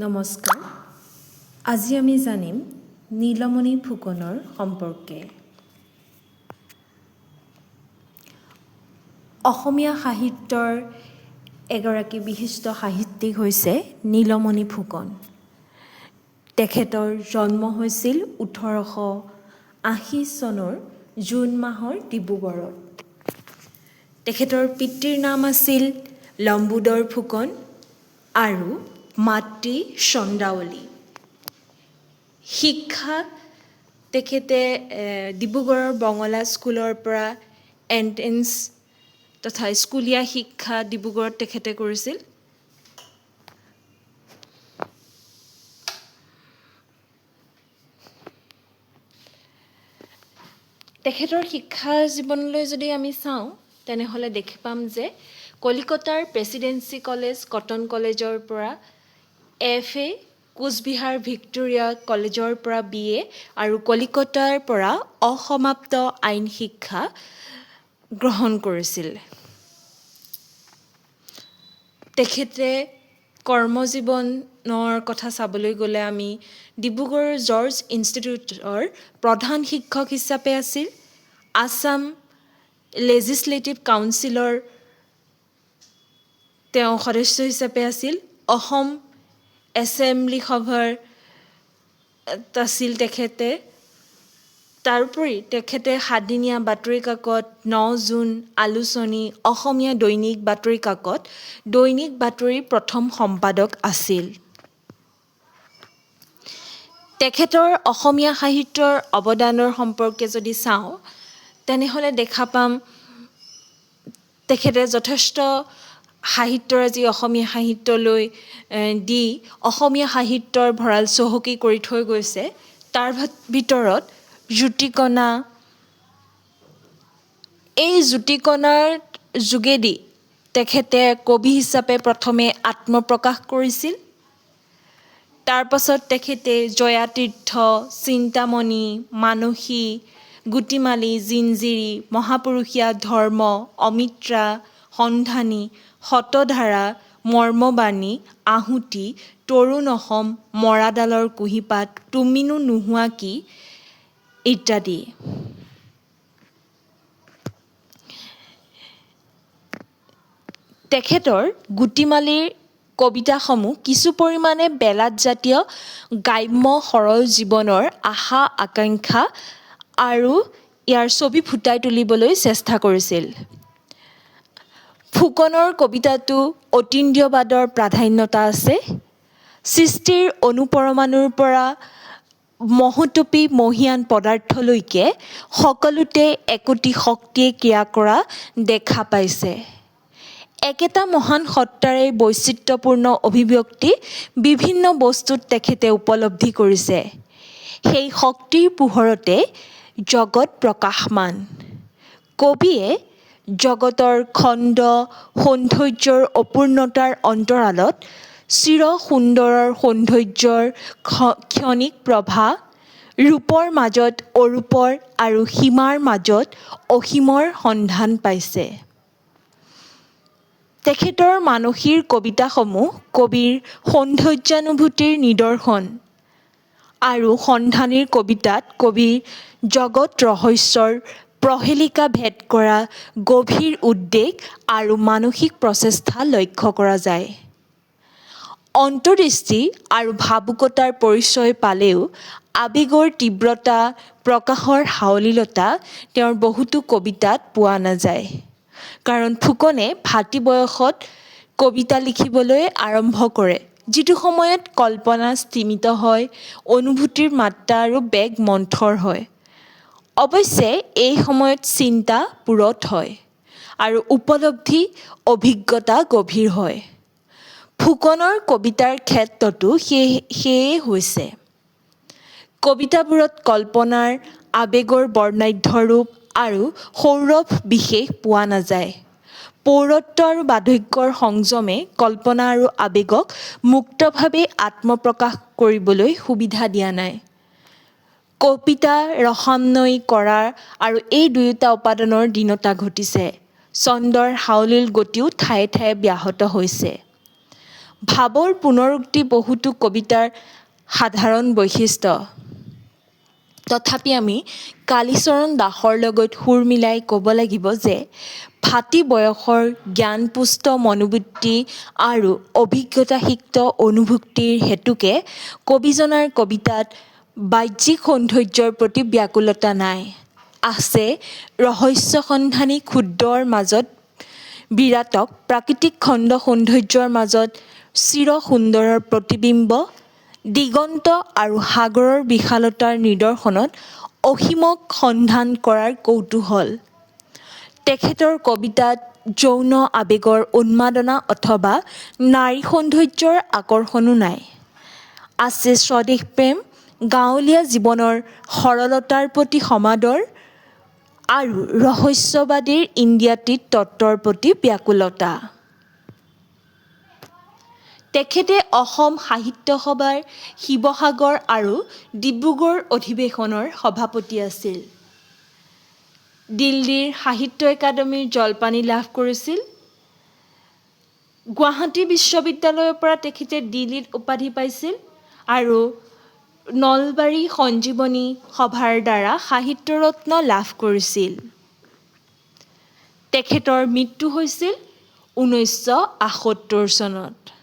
নমস্কাৰ। আজি আমি জানিম নীলমণি ফুকনৰ সম্পৰ্কে। অসমীয়া সাহিত্যৰ এগৰাকী বিশিষ্ট সাহিত্যিক হৈছে নীলমণি ফুকন। তেখেতৰ জন্ম হৈছিল 1880 চনৰ জুন মাহৰ ডিব্ৰুগড়ত। তেখেতৰ পিতৃৰ নাম আছিল লম্বোদৰ ফুকন আৰু মাতৃ চন্দাৱলী। শিক্ষা তেখেতে ডিব্ৰুগড়ৰ বঙলা স্কুলৰ পৰা এণ্ট্ৰেন্স তথা স্কুলীয়া শিক্ষা ডিব্ৰুগড়ত তেখেতে কৰিছিল। তেখেতৰ শিক্ষা জীৱনলৈ যদি আমি চাওঁ তেনেহ'লে দেখি পাম যে কলিকতাৰ প্ৰেচিডেন্সি কলেজ কটন কলেজৰ পৰা FA, কোচবিহাৰ ভিক্টোৰিয়া কলেজৰ পৰা BA আৰু কলিকতাৰ পৰা অসমাপ্ত আইন শিক্ষা গ্ৰহণ কৰিছিল। তেখেতে কৰ্মজীৱনৰ কথা চাবলৈ গ'লে আমি ডিব্ৰুগড়ৰ জৰ্জ ইনষ্টিটিউটৰ প্ৰধান শিক্ষক হিচাপে আছিল। আছাম লেজিছলেটিভ কাউন্সিলৰ তেওঁ সদস্য হিচাপে আছিল। অসম এছেম্বলি সভাৰ আছিল তেখেতে। তাৰোপৰি তেখেতে সাতদিনীয়া বাতৰি কাকত 9 জুন, আলোচনী, অসমীয়া দৈনিক বাতৰি কাকত, দৈনিক বাতৰিৰ প্ৰথম সম্পাদক আছিল। তেখেতৰ অসমীয়া সাহিত্যৰ অৱদানৰ সম্পৰ্কে যদি চাওঁ তেনেহ'লে দেখা পাম তেখেতে যথেষ্ট সাহিত্যৰাজি অসমীয়া সাহিত্যলৈ দি অসমীয়া সাহিত্যৰ ভঁৰাল চহকী কৰি থৈ গৈছে। তাৰ ভিতৰত জ্যোতিকণা, এই জ্যোতিকণাৰ যোগেদি তেখেতে কবি হিচাপে প্ৰথমে আত্মপ্ৰকাশ কৰিছিল। তাৰ পাছত তেখেতে জয়াতীৰ্থ, চিন্তামণি, মানসী, গুটিমালি, জিঞ্জিৰী, মহাপুৰুষীয়া ধৰ্ম, অমিত্ৰা, সন্ধানী, শতধাৰা, মৰ্মবাণী, আহুতি, তৰুণ অসম, মৰাডালৰ কুঁহিপাত, তুমিনো নোহোৱা কি ইত্যাদি। তেখেতৰ গুটিমালিৰ কবিতাসমূহ কিছু পৰিমাণে বেলাতজাতীয় গ্ৰাম্য সৰল জীৱনৰ আশা আকাংক্ষা আৰু ইয়াৰ ছবি ফুটাই তুলিবলৈ চেষ্টা কৰিছিল। ফুকনৰ কবিতাটো অতীন্দ্ৰিয়বাদৰ প্ৰাধান্যতা আছে। সৃষ্টিৰ অণুপৰমাণুৰ পৰা মহোতপী মহীয়ান পদাৰ্থলৈকে সকলোতে একোটি শক্তিয়ে ক্ৰিয়া কৰা দেখা পাইছে। একেটা মহান সত্তাৰে বৈচিত্ৰ্যপূৰ্ণ অভিব্যক্তি বিভিন্ন বস্তুত তেখেতে উপলব্ধি কৰিছে। সেই শক্তিৰ পোহৰতে জগত প্ৰকাশমান। কবিয়ে জগতৰ খণ্ড সৌন্দৰ্যৰ অপূৰ্ণতাৰ অন্তৰালত চিৰ সুন্দৰৰ সৌন্দৰ্যৰ ক্ষণিক প্ৰভা, ৰূপৰ মাজত অৰূপৰ আৰু সীমাৰ মাজত অসীমৰ সন্ধান পাইছে। তেখেতৰ মানসীৰ কবিতাসমূহ কবিৰ সৌন্দৰ্যানুভূতিৰ নিদৰ্শন আৰু সন্ধানীৰ কবিতাত কবিৰ জগত ৰহস্যৰ প্ৰহেলিকা ভেদ কৰা গভীৰ উদ্বেগ আৰু মানসিক প্ৰচেষ্টা লক্ষ্য কৰা যায়। অন্তৰ্দৃষ্টি আৰু ভাবুকতাৰ পৰিচয় পালেও আৱেগৰ তীব্ৰতা প্ৰকাশৰ সাৱলীলতা তেওঁৰ বহুতো কবিতাত পোৱা নাযায়। কাৰণ ফুকনে ভাতৃ বয়সত কবিতা লিখিবলৈ আৰম্ভ কৰে, যিটো সময়ত কল্পনা স্তিমিত হয়, অনুভূতিৰ মাত্ৰা আৰু বেগ মন্থৰ হয়। অৱশ্যে এই সময়ত চিন্তা পূৰঠ হয় আৰু উপলব্ধি অভিজ্ঞতা গভীৰ হয়। ফুকনৰ কবিতাৰ ক্ষেত্ৰতো সেয়ে হৈছে। কবিতাবোৰত কল্পনাৰ আৱেগৰ বৰ্ণাঢ্য ৰূপ আৰু সৌৰভ বিশেষ পোৱা নাযায়। পৌৰত্ব আৰু বাৰ্ধক্যৰ সংযমে কল্পনা আৰু আৱেগক মুক্তভাৱে আত্মপ্ৰকাশ কৰিবলৈ সুবিধা দিয়া নাই। কবিতা ৰসান্বয়ী কৰা আৰু এই দুয়োটা উপাদানৰ দীনতা ঘটিছে। ছন্দৰ সাৱলীল গতিও ঠায়ে ঠায়ে ব্যাহত হৈছে। ভাৱৰ পুনৰুক্তি বহুতো কবিতাৰ সাধাৰণ বৈশিষ্ট্য। তথাপি আমি কালীচৰণ দাসৰ লগত সুৰ মিলাই ক'ব লাগিব যে ভাতৃ বয়সৰ জ্ঞানপুষ্ট মনোবৃত্তি আৰু অভিজ্ঞতাসিক্ত অনুভূতিৰ হেতুকে কবিজনাৰ কবিতাত বাহ্যিক সৌন্দৰ্যৰ প্ৰতি ব্যাকুলতা নাই। আছে ৰহস্যসন্ধানী ক্ষুদ্ৰৰ মাজত বিৰাটক প্ৰাকৃতিক খণ্ড সৌন্দৰ্যৰ মাজত চিৰ সুন্দৰৰ প্ৰতিবিম্ব, দিগন্ত আৰু সাগৰৰ বিশালতাৰ নিদৰ্শনত অসীমক সন্ধান কৰাৰ কৌতূহল। তেখেতৰ কবিতাত যৌন আৱেগৰ উন্মাদনা অথবা নাৰী সৌন্দৰ্যৰ আকৰ্ষণো নাই। আছে স্বদেশ প্ৰেম, গাঁৱলীয়া জীৱনৰ সৰলতাৰ প্ৰতি সমাদৰ আৰু ৰহস্যবাদীৰ ইণ্ডিয়াটিক তত্ত্বৰ প্ৰতি ব্যাকুলতা। তেখেতে অসম সাহিত্য সভাৰ শিৱসাগৰ আৰু ডিব্ৰুগড় অধিৱেশনৰ সভাপতি আছিল। দিল্লীৰ সাহিত্য একাডেমীৰ জলপানি লাভ কৰিছিল। গুৱাহাটী বিশ্ববিদ্যালয়ৰ পৰা তেখেতে ডিলিট উপাধি পাইছিল আৰু নলবাৰী সঞ্জীৱনী সভাৰ দ্বাৰা সাহিত্য ৰত্ন লাভ কৰিছিল। তেখেতৰ মৃত্যু হৈছিল 1978 চনত।